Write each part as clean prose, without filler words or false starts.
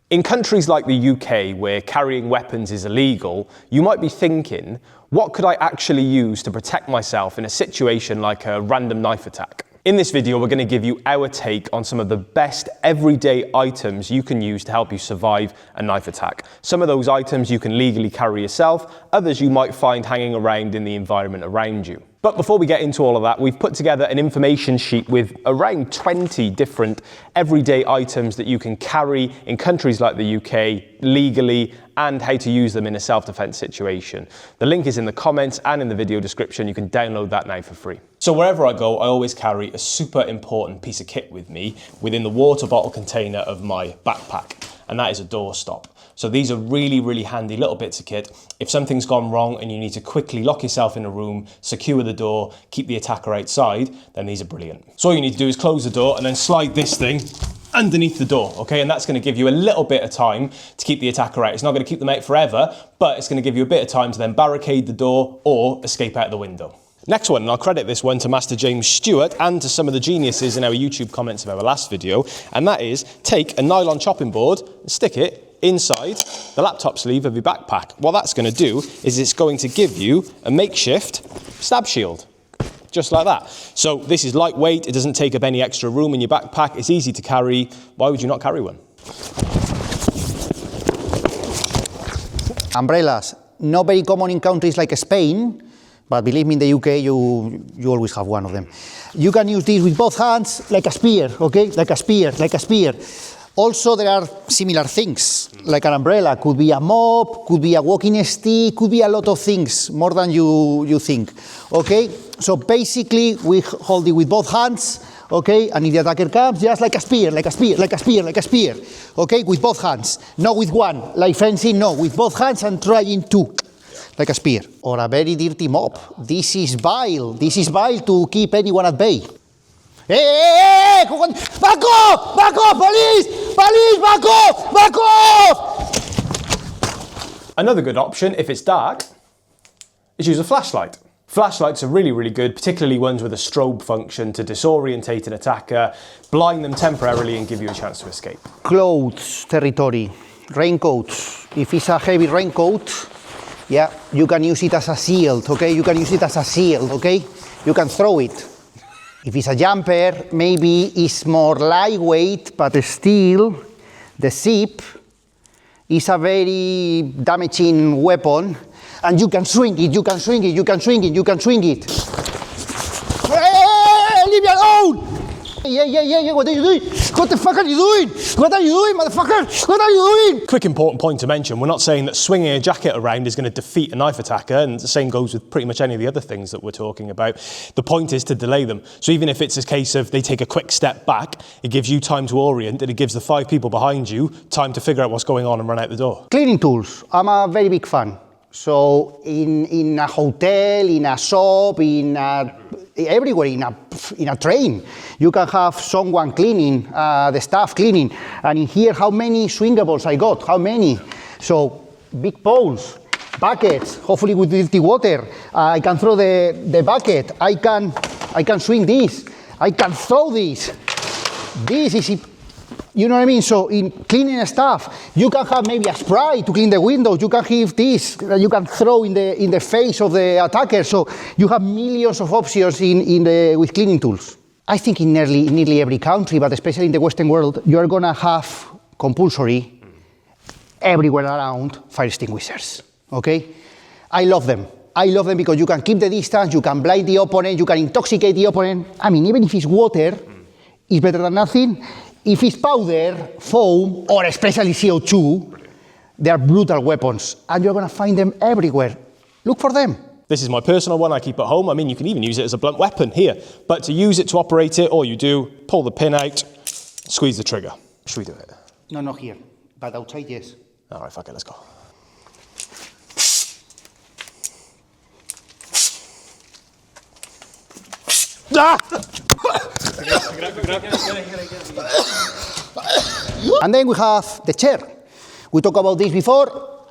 In countries like the UK, where carrying weapons is illegal, you might be thinking, what could I actually use to protect myself in a situation like a random knife attack? In this video, we're going to give you our take on some of the best everyday items you can use to help you survive a knife attack. Some of those items you can legally carry yourself, others you might find hanging around in the environment around you. But before we get into all of that, we've put together an information sheet with around 20 different everyday items that you can carry in countries like the UK legally and how to use them in a self-defense situation. The link is in the comments and in the video description. You can download that now for free. So wherever I go, I always carry a super important piece of kit with me within the water bottle container of my backpack, and that is a doorstop. So these are really, really handy little bits of kit. If something's gone wrong and you need to quickly lock yourself in a room, secure the door, keep the attacker outside, then these are brilliant. So all you need to do is close the door and then slide this thing underneath the door, okay? And that's going to give you a little bit of time to keep the attacker out. It's not going to keep them out forever, but it's going to give you a bit of time to then barricade the door or escape out the window. Next one, and I'll credit this one to Master James Stewart and to some of the geniuses in our YouTube comments of our last video, and that is take a nylon chopping board and stick it inside the laptop sleeve of your backpack. What that's going to do is it's going to give you a makeshift stab shield, just like that. So this is lightweight, it doesn't take up any extra room in your backpack, it's easy to carry. Why would you not carry one? Umbrellas, not very common in countries like Spain, but believe me, in the UK, you always have one of them. You can use this with both hands, like a spear, okay? Like a spear, like a spear. Also, there are similar things, like an umbrella. Could be a mop, could be a walking stick, could be a lot of things, more than you think, okay? So basically, we hold it with both hands, okay? And if the attacker comes, just like a spear, like a spear, like a spear, like a spear, okay? With both hands, not with one, like fencing, no, with both hands and trying to. Like a spear, or a very dirty mop. This is vile to keep anyone at bay. Hey, back off, police, back off! Another good option, if it's dark, is use a flashlight. Flashlights are really, really good, particularly ones with a strobe function to disorientate an attacker, blind them temporarily and give you a chance to escape. Clothes territory, raincoats. If it's a heavy raincoat, yeah, you can use it as a shield, okay? You can use it as a shield, okay? You can throw it. If it's a jumper, maybe it's more lightweight, but still, the zip is a very damaging weapon, and you can swing it, you can swing it, you can swing it, you can swing it. Hey, leave me alone! Yeah, what are you doing? What the fuck are you doing? What are you doing, motherfucker? What are you doing? Quick important point to mention, we're not saying that swinging a jacket around is going to defeat a knife attacker, and the same goes with pretty much any of the other things that we're talking about. The point is to delay them. So even if it's a case of they take a quick step back, it gives you time to orient, and it gives the 5 people behind you time to figure out what's going on and run out the door. Cleaning tools, I'm a very big fan. So in a hotel, in a shop, everywhere, in a train, you can have someone cleaning, the staff cleaning. And in here, how many swingables I got? How many? So big poles, buckets, hopefully with dirty water. I can throw the bucket. I can swing this. I can throw this. This is it. You know what I mean? So in cleaning stuff, you can have maybe a spray to clean the windows. You can have this you can throw in the face of the attacker. So you have millions of options with cleaning tools. I think in nearly every country, but especially in the Western world, you are gonna have compulsory everywhere around fire extinguishers. Okay? I love them. I love them because you can keep the distance, you can blind the opponent, you can intoxicate the opponent. I mean, even if it's water, it's better than nothing. If it's powder, foam, or especially CO2, they are brutal weapons, and you're going to find them everywhere. Look for them. This is my personal one I keep at home. I mean, you can even use it as a blunt weapon here. But to use it to operate it, all you do, pull the pin out, squeeze the trigger. Should we do it? No, not here, but outside, yes. All right, fuck it, let's go. Ah! And then we have the chair. We talked about this before.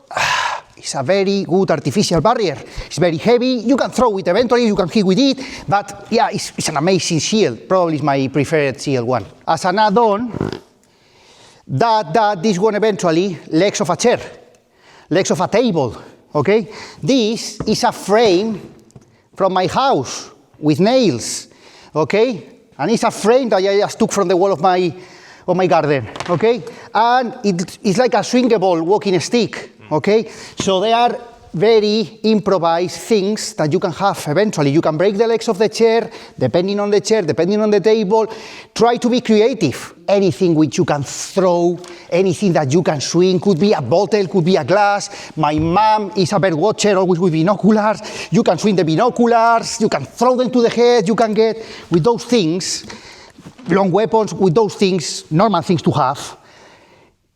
It's a very good artificial barrier. It's very heavy. You can throw it eventually, you can hit with it, but yeah, it's an amazing shield. Probably is my preferred shield one. As an add-on, This one eventually, legs of a chair, legs of a table, okay? This is a frame from my house with nails, okay? And it's a frame that I just took from the wall of my garden, okay? And it's like a swingable walking stick, okay? So they are very improvised things that you can have eventually. You can break the legs of the chair, depending on the chair, depending on the table. Try to be creative. Anything which you can throw, anything that you can swing, could be a bottle, could be a glass. My mom is a bird watcher, always with binoculars. You can swing the binoculars, you can throw them to the head, you can get, with those things, long weapons, with those things, normal things to have.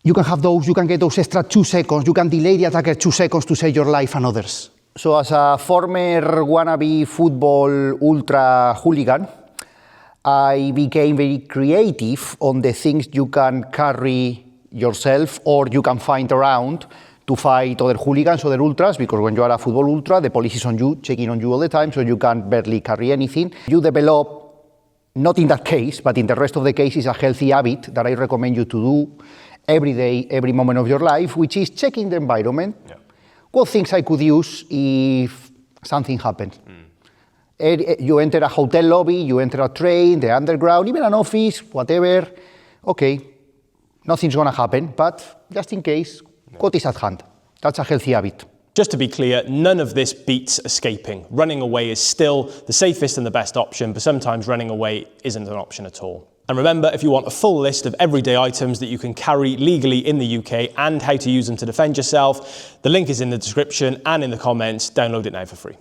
You can have those, you can get those extra 2 seconds, you can delay the attacker 2 seconds to save your life and others. So as a former wannabe football ultra hooligan, I became very creative on the things you can carry yourself or you can find around to fight other hooligans, other ultras, because when you are a football ultra, the police is on you, checking on you all the time, so you can barely carry anything. You develop, not in that case, but in the rest of the cases, a healthy habit that I recommend you to do every day, every moment of your life, which is checking the environment. Yeah. What things I could use if something happened. You enter a hotel lobby, you enter a train, the underground, even an office, whatever. Okay, nothing's gonna happen, but just in case, what is at hand? That's a healthy habit. Just to be clear, none of this beats escaping. Running away is still the safest and the best option, but sometimes running away isn't an option at all. And remember, if you want a full list of everyday items that you can carry legally in the UK and how to use them to defend yourself, the link is in the description and in the comments. Download it now for free.